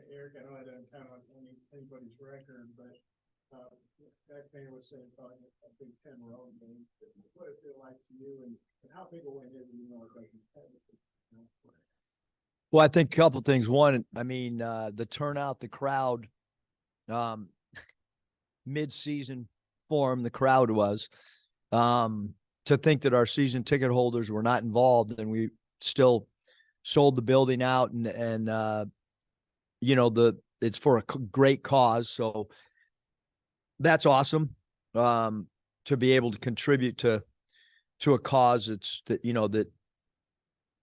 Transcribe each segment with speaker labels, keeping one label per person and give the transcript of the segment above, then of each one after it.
Speaker 1: Eric, I know I didn't count on anybody's record, but that fan was saying probably a Big Ten road game. What it feel like to you, and how big a win is it? You know, it doesn't technically.
Speaker 2: Well, I think a couple of things. One, I mean, the turnout, the crowd, mid-season form, the crowd was. To think that our season ticket holders were not involved, and we still sold the building out, and you know, it's for a great cause. So that's awesome. To be able to contribute to a cause that, you know,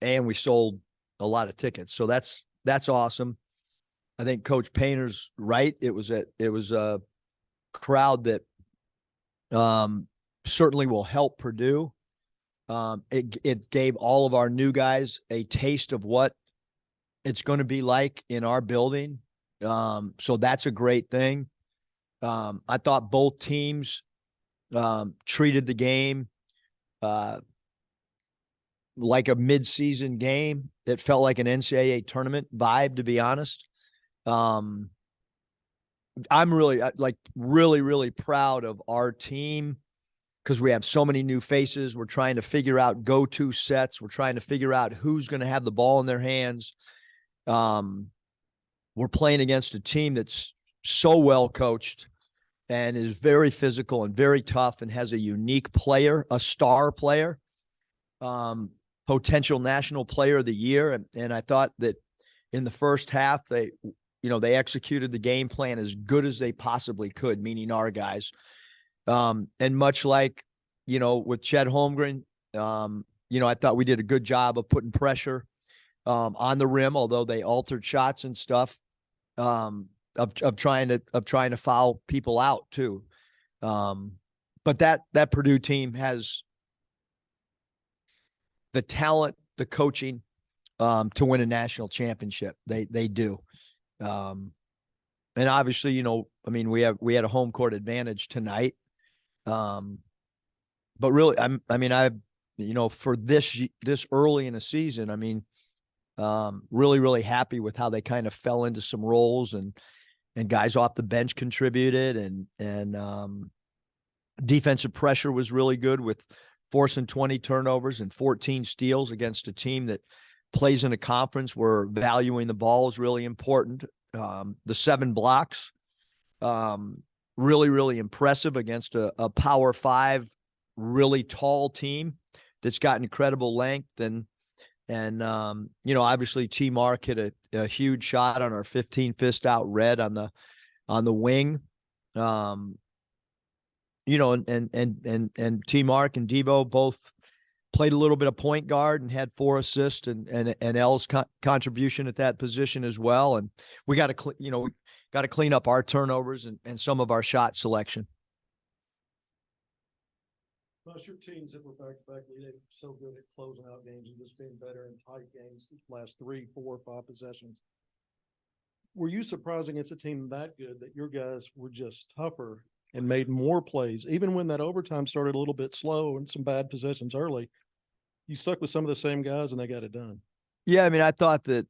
Speaker 2: and we sold a lot of tickets. So that's awesome. I think Coach Painter's right. It was a crowd that certainly will help Purdue. It gave all of our new guys a taste of what it's going to be like in our building. So that's a great thing. I thought both teams treated the game like a mid-season game. It felt like an NCAA tournament vibe, to be honest. I'm really proud of our team because we have so many new faces. We're trying to figure out go-to sets. We're trying to figure out who's going to have the ball in their hands. We're playing against a team that's so well coached and is very physical and very tough and has a unique player, a star player, potential national player of the year. And I thought that in the first half, they executed the game plan as good as they possibly could, meaning our guys. And much like, you know, with Chet Holmgren, you know, I thought we did a good job of putting pressure on the rim, although they altered shots and stuff, of trying to foul people out too. But that Purdue team has the talent, the coaching, to win a national championship. They do. And obviously, you know, I mean, we had a home court advantage tonight. But really, you know, for this early in the season, I mean, really happy with how they kind of fell into some roles, and guys off the bench contributed, and defensive pressure was really good with forcing 20 turnovers and 14 steals against a team that plays in a conference where valuing the ball is really important. The 7 blocks, really impressive against a Power 5, really tall team that's got incredible length. And you know, obviously T Mark hit a huge shot on our 15 fist out red on the wing. You know, and T Mark and Devo both played a little bit of point guard and had 4 assists, and L's contribution at that position as well. And we got to clean up our turnovers and some of our shot selection.
Speaker 3: Most your teams that were back-to-back, they're so good at closing out games and just being better in tight games these last 3, 4, 5 possessions. Were you surprised against a team that good that your guys were just tougher and made more plays, even when that overtime started a little bit slow and some bad possessions early? You stuck with some of the same guys and they got it done.
Speaker 2: Yeah, I mean, I thought that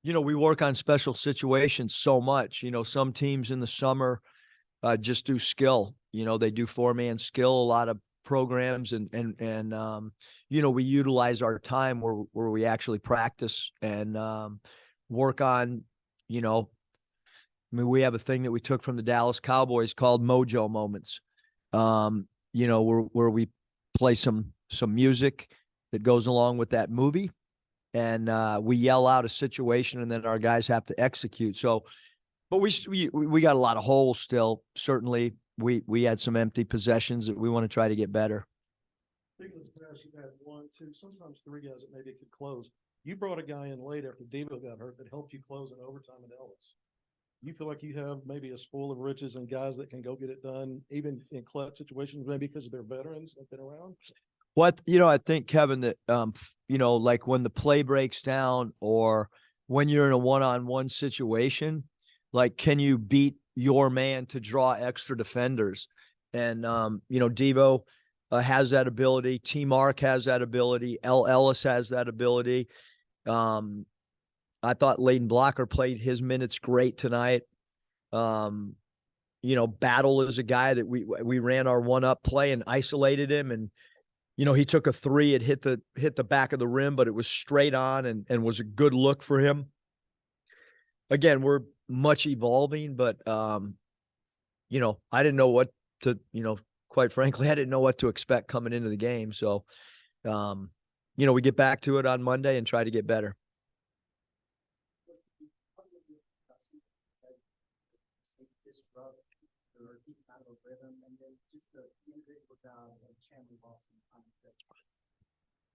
Speaker 2: you know, we work on special situations so much. You know, some teams in the summer just do skill. You know, they do 4-man skill, a lot of programs, and you know, we utilize our time where we actually practice and work on, you know, I mean, we have a thing that we took from the Dallas Cowboys called mojo moments. You know, where we play some music that goes along with that movie, and we yell out a situation, and then our guys have to execute. So, but we got a lot of holes still. Certainly, we had some empty possessions that we want to try to get better.
Speaker 3: Speaking of the past, you had 1, 2, sometimes 3 guys that maybe could close. You brought a guy in late after Devo got hurt that helped you close in overtime at Ellis. You feel like you have maybe a spool of riches and guys that can go get it done, even in clutch situations, maybe because they're veterans that have been around?
Speaker 2: What, you know, I think, Kevin, that, you know, like when the play breaks down or when you're in a one-on-one situation, like, can you beat your man to draw extra defenders? And, you know, Devo has that ability. T Mark has that ability. Ellis has that ability. I thought Layden Blocker played his minutes great tonight. Battle is a guy that we ran our 1-up play and isolated him, and he took a 3. It hit the back of the rim, but it was straight on and was a good look for him. Again, we're much evolving, but I didn't know what to, quite frankly, I didn't know what to expect coming into the game. So, we get back to it on Monday and try to get better.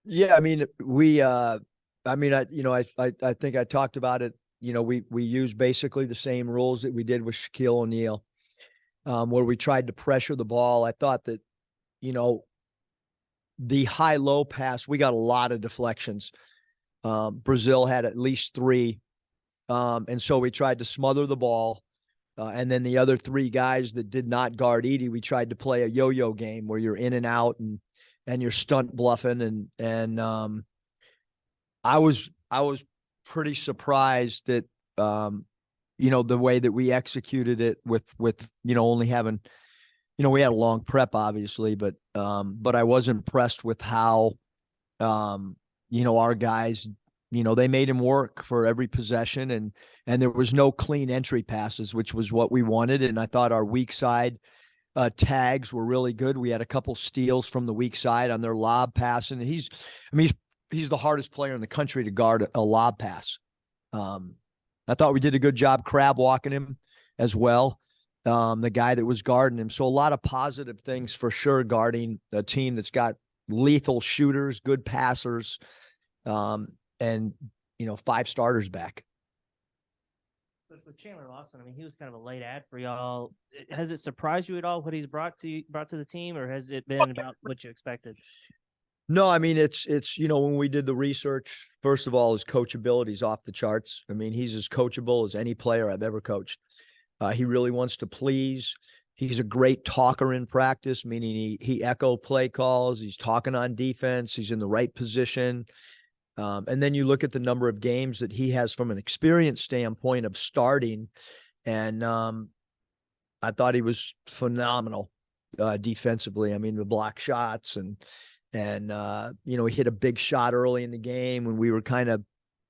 Speaker 2: Yeah, I mean, I think I talked about it. We use basically the same rules that we did with Shaquille O'Neal, where we tried to pressure the ball. I thought that, the high-low pass, we got a lot of deflections. Brazil had at least 3. And so we tried to smother the ball. And then the other 3 guys that did not guard Edey, we tried to play a yo-yo game where you're in and out and you're stunt bluffing. And I was pretty surprised that, the way that we executed it with only having, we had a long prep obviously, but I was impressed with how, our guys, they made him work for every possession, and there was no clean entry passes, which was what we wanted. And I thought our weak side tags were really good. We had a couple steals from the weak side on their lob pass, and he's the hardest player in the country to guard a lob pass. I thought we did a good job crab walking him as well. The guy that was guarding him. So a lot of positive things for sure guarding a team that's got lethal shooters, good passers, and 5 starters back.
Speaker 4: With Chandler Lawson, I mean, he was kind of a late ad for y'all. Has it surprised you at all what he's brought to the team, or has it been about what you expected?
Speaker 2: No, I mean, it's when we did the research, first of all, his coachability is off the charts. I mean, he's as coachable as any player I've ever coached. He really wants to please. He's a great talker in practice, meaning he echoed play calls. He's talking on defense. He's in the right position. And then you look at the number of games that he has from an experience standpoint of starting. And I thought he was phenomenal defensively. I mean, the block shots and he hit a big shot early in the game when we were kind of,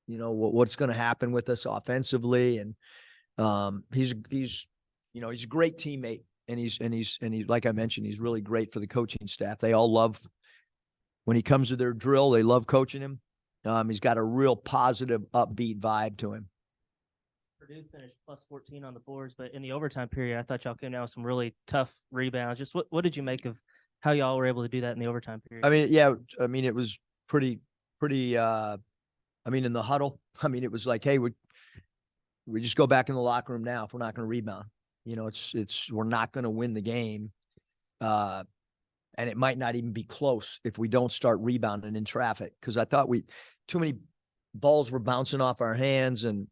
Speaker 2: what's going to happen with us offensively. And he's a great teammate, and he's like I mentioned, he's really great for the coaching staff. They all love when he comes to their drill. They love coaching him. He's got a real positive, upbeat vibe to him.
Speaker 4: Purdue finished plus 14 on the boards, but in the overtime period, I thought y'all came down with some really tough rebounds. Just what did you make of how y'all were able to do that in the overtime period?
Speaker 2: I mean, yeah, it was pretty, in the huddle, it was like, hey, we just go back in the locker room now if we're not going to rebound. We're not going to win the game. And it might not even be close if we don't start rebounding in traffic. Cause I thought too many balls were bouncing off our hands, and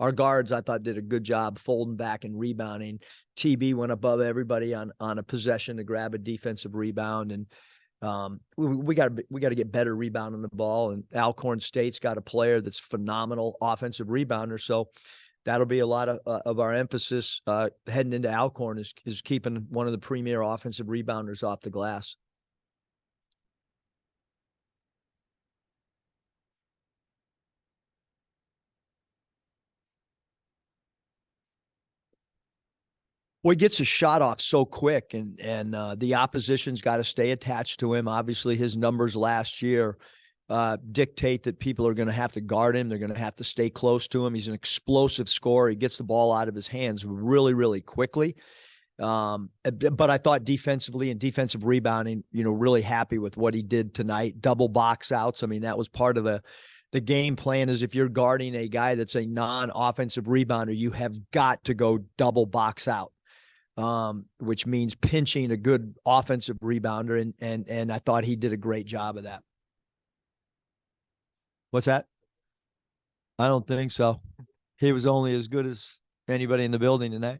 Speaker 2: our guards, I thought, did a good job folding back and rebounding. TB went above everybody on a possession to grab a defensive rebound. And we got to get better rebounding the ball. And Alcorn State's got a player that's phenomenal offensive rebounder. So that'll be a lot of our emphasis heading into Alcorn is keeping one of the premier offensive rebounders off the glass. Well, he gets a shot off so quick, and the opposition's got to stay attached to him. Obviously, his numbers last year dictate that people are going to have to guard him. They're going to have to stay close to him. He's an explosive scorer. He gets the ball out of his hands really, really quickly. But I thought defensively and defensive rebounding, really happy with what he did tonight. Double box outs. I mean, that was part of the game plan. Is if you're guarding a guy that's a non-offensive rebounder, you have got to go double box out. Which means pinching a good offensive rebounder. And I thought he did a great job of that. What's that? I don't think so. He was only as good as anybody in the building tonight.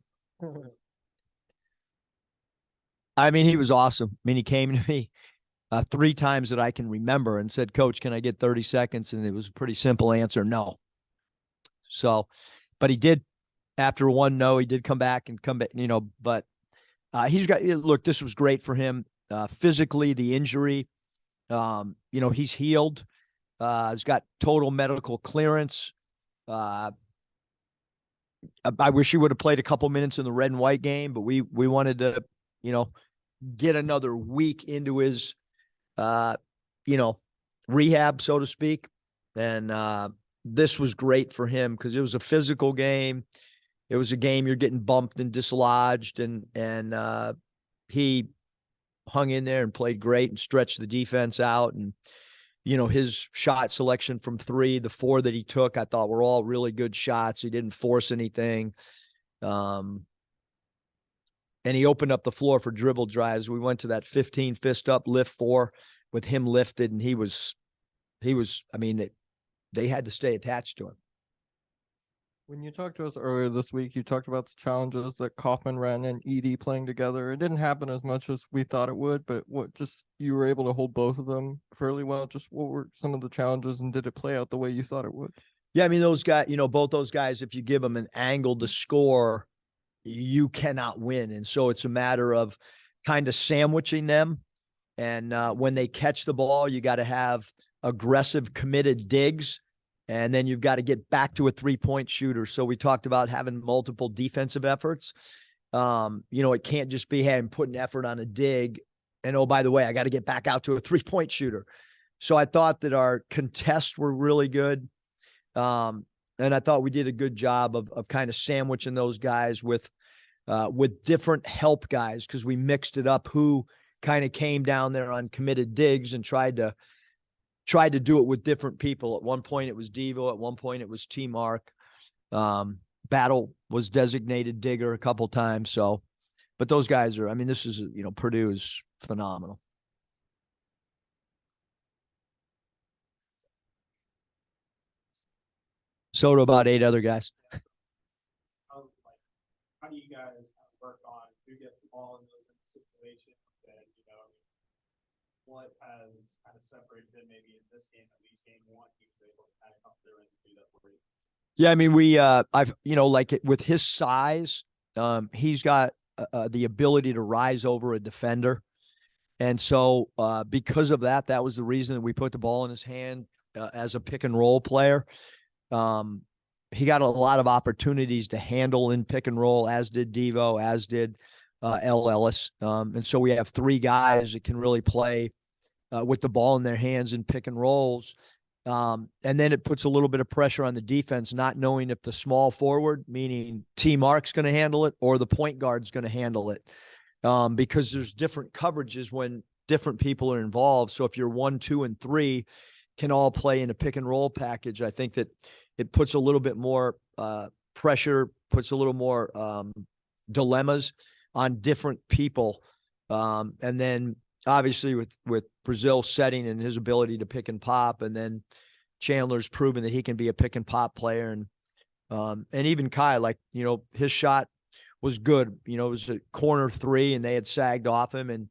Speaker 2: I mean, he was awesome. I mean, he came to me 3 times that I can remember and said, "Coach, can I get 30 seconds?" And it was a pretty simple answer. No. So, but he did after 1-0, he did come back, but look, this was great for him. Physically, the injury, he's healed. He's got total medical clearance. I wish he would have played a couple minutes in the red and white game, but we wanted to, get another week into his, rehab, so to speak. And this was great for him because it was a physical game. It was a game you're getting bumped and dislodged, and he hung in there and played great and stretched the defense out. And, his shot selection from 3, the 4 that he took, I thought were all really good shots. He didn't force anything. And he opened up the floor for dribble drives. We went to that 15 fist up lift 4 with him lifted, and they had to stay attached to him.
Speaker 5: When you talked to us earlier this week, you talked about the challenges that Kaufman ran and Edey playing together. It didn't happen as much as we thought it would, but you were able to hold both of them fairly well. Just what were some of the challenges, and did it play out the way you thought it would?
Speaker 2: Yeah, those guys, both those guys, if you give them an angle to score, you cannot win. And so it's a matter of kind of sandwiching them. And when they catch the ball, you got to have aggressive, committed digs. And then you've got to get back to a 3-point shooter. So we talked about having multiple defensive efforts. It can't just be, hey, I'm putting effort on a dig. And, oh, by the way, I got to get back out to a 3-point shooter. So I thought that our contests were really good. And I thought we did a good job of kind of sandwiching those guys with different help guys, because we mixed it up, who kind of came down there on committed digs and tried to do it with different people. At one point it was Devo. At one point it was T Mark. Battle was designated digger a couple times. So, but those guys are, this is, Purdue is phenomenal. So do about 8 other guys.
Speaker 1: How do you guys work on who gets the ball in those situations? And, what has kind of separated them maybe in this game, at least game 1, he was able to kind of come through and do that for you?
Speaker 2: Yeah, with his size, he's got the ability to rise over a defender. And so because of that, that was the reason that we put the ball in his hand as a pick and roll player. He got a lot of opportunities to handle in pick and roll, as did Devo, as did L. Ellis. And so we have 3 guys that can really play with the ball in their hands in pick and rolls. And then it puts a little bit of pressure on the defense, not knowing if the small forward, meaning T Mark's going to handle it, or the point guard's going to handle it. Because there's different coverages when different people are involved. So if you're 1, 2, and 3 can all play in a pick and roll package, I think that it puts a little bit more pressure, puts a little more dilemmas on different people. And then obviously with Brazil setting and his ability to pick and pop, and then Chandler's proven that he can be a pick and pop player. And even Kai, his shot was good. It was a corner 3 and they had sagged off him.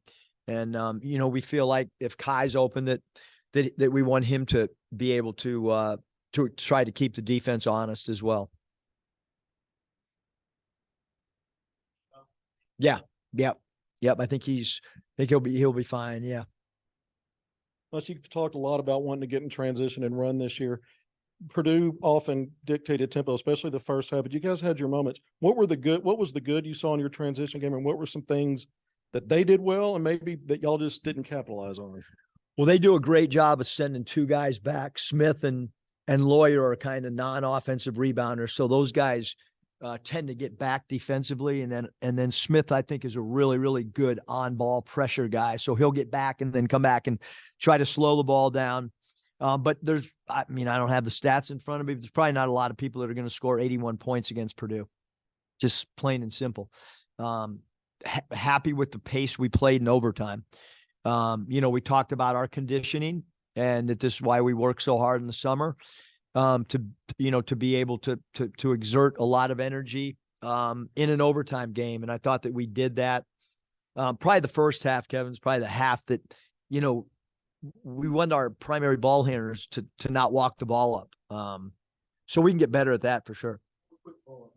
Speaker 2: And we feel like if Kai's open, that we want him to be able to try to keep the defense honest as well. Yeah. Yep. I think he'll be fine. Yeah.
Speaker 3: Plus, you've talked a lot about wanting to get in transition and run this year. Purdue often dictated tempo, especially the first half, but you guys had your moments. What was the good you saw in your transition game, and what were some things that they did well and maybe that y'all just didn't capitalize on?
Speaker 2: Well, they do a great job of sending 2 guys back. Smith and Lawyer are kind of non-offensive rebounders. So those guys tend to get back defensively. And then Smith, I think, is a really, really good on-ball pressure guy. So he'll get back and then come back and try to slow the ball down. But I don't have the stats in front of me, but there's probably not a lot of people that are going to score 81 points against Purdue. Just plain and simple. Happy with the pace we played in overtime. We talked about our conditioning, and that this is why we work so hard in the summer, to be able to exert a lot of energy in an overtime game. And I thought that we did that. Probably the first half, Kevin's probably the half that, we want our primary ball handlers to not walk the ball up. So we can get better at that for sure.
Speaker 3: Quick follow-up.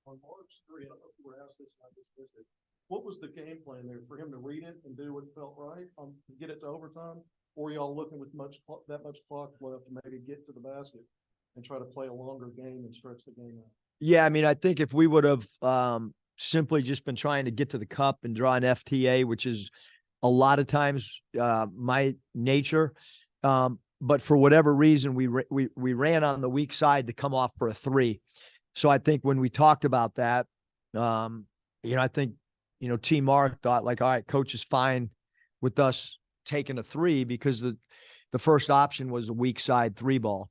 Speaker 3: On March 3, I don't know if you were asked this, and I just missed it. What was the game plan there for him to read it and do what felt right, to get it to overtime? Or y'all looking with that much clock left to maybe get to the basket and try to play a longer game and stretch the game out?
Speaker 2: Yeah, I mean, I think if we would have simply just been trying to get to the cup and draw an FTA, which is a lot of times my nature, but for whatever reason, we ran on the weak side to come off for a 3. So I think when we talked about that, I think, T Mark thought like, all right, coach is fine with us taking a 3 because the first option was a weak side 3 ball.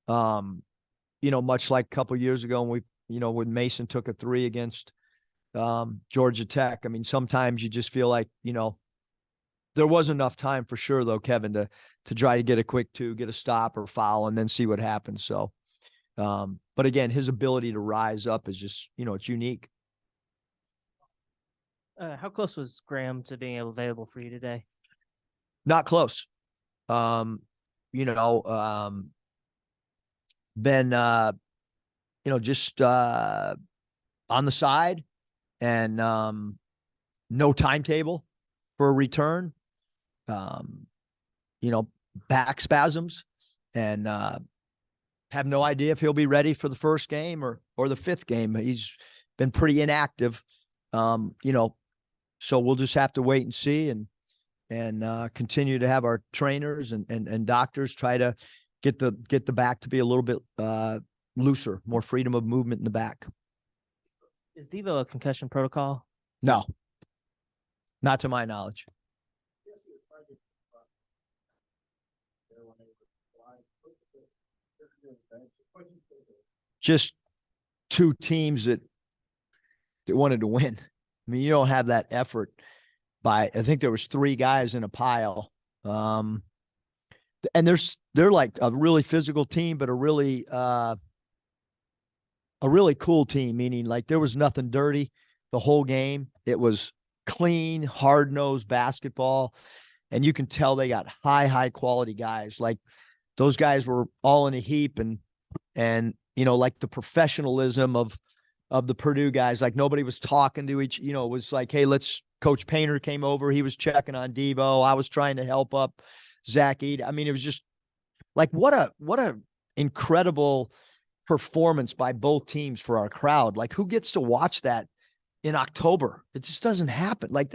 Speaker 2: Much like a couple of years ago when when Mason took a 3 against Georgia Tech. I mean, sometimes you just feel like, there was enough time for sure though, Kevin, to try to get a quick 2, get a stop or foul, and then see what happens. So, but again, his ability to rise up is just, it's unique.
Speaker 4: How close was Graham to being available for you today?
Speaker 2: Not close. Been, just on the side and no timetable for a return. Back spasms and have no idea if he'll be ready for the first game or the 5th game. He's been pretty inactive. So we'll just have to wait and see and continue to have our trainers and doctors try to get the back to be a little bit looser, more freedom of movement in the back.
Speaker 4: Is Devo a concussion protocol?
Speaker 2: No, not to my knowledge. Just 2 teams that wanted to win. I mean, you don't have that effort I think there was 3 guys in a pile. And they're like a really physical team, but a really cool team, meaning like there was nothing dirty the whole game. It was clean, hard-nosed basketball. And you can tell they got high quality guys. Like those guys were all in a heap and like the professionalism of the Purdue guys, like nobody was talking to each, it was like, hey, Coach Painter came over. He was checking on Devo. I was trying to help up Zach Edey. I mean, it was just like, what a incredible performance by both teams for our crowd. Like who gets to watch that in October? It just doesn't happen. Like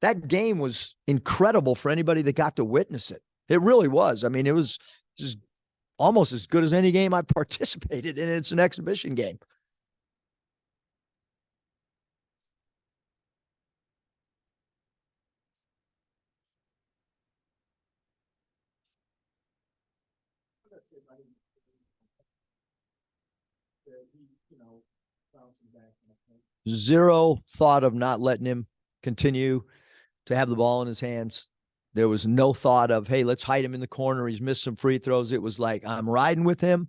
Speaker 2: that game was incredible for anybody that got to witness it. It really was. I mean, it was just almost as good as any game I participated in. It's an exhibition game. Zero thought of not letting him continue to have the ball in his hands. There was no thought of, hey, let's hide him in the corner. He's missed some free throws. It was like, I'm riding with him.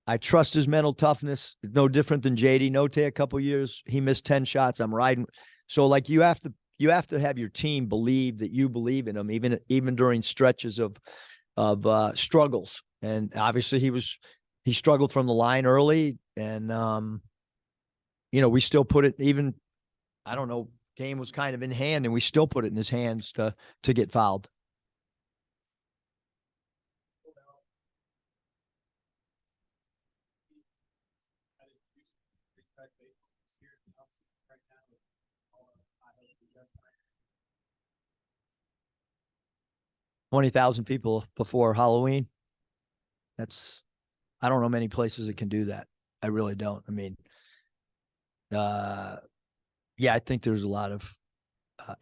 Speaker 2: I trust his mental toughness. No different than JD Note a couple years. He missed 10 shots. I'm riding. So like you have to have your team believe that you believe in him, even during stretches of struggles. And obviously he struggled from the line early and, we still put it even, I don't know, game was kind of in hand and we still put it in his hands to get fouled. $20,000 people before Halloween. I don't know many places that can do that. I really don't. I mean, I think there's a lot of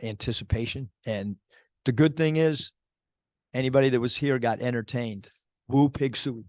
Speaker 2: anticipation. And the good thing is anybody that was here got entertained. Woo pig suey.